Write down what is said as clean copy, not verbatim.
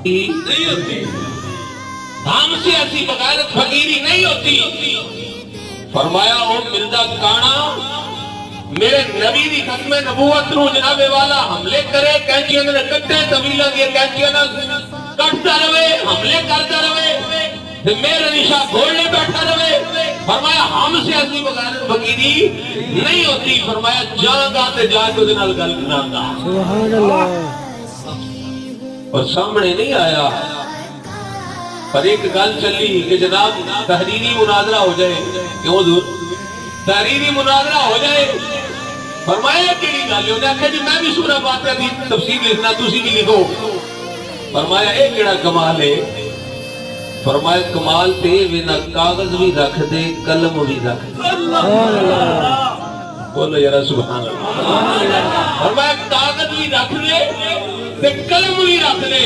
نہیں ہوتی، ہم سے ایسی بغیرت فقیری نہیں ہوتی۔ فرمایا او مرزا کانا میرے نبی دی ختم نبوت نو جناب والا حملے کرے، کینچیاں نے کٹے طویلہ دی کینچیاں نے کٹتا رہے، حملے کرتا رہے، میرے نشاں گھوڑنے بیٹھا رہے۔ فرمایا ہم سے ایسی بغیرت فقیری نہیں ہوتی۔ فرمایا جاگا تے جا کے دے نال گل کراں گا۔ سبحان اللہ۔ اور سامنے نہیں آیا، پر ایک گل چلی کہ جناب تحریری مناظرہ ہو جائے، کیوں حضور تحریری مناظرہ ہو جائے۔ فرمایا کہ نہیں گل انہوں نے کہا جی میں بھی سورہ فاتحہ دی تفسیر لکھنا تسی بھی لکھو۔ فرمایا اے کیڑا کمال ہے؟ فرمایا کمال تے وینا کاغذ بھی رکھ دے قلم بھی رکھ دے۔ سبحان اللہ۔ بولو یارا سبحان اللہ۔ فرمایا کاغذ بھی رکھ دے تے قلم بھی رکھ دے۔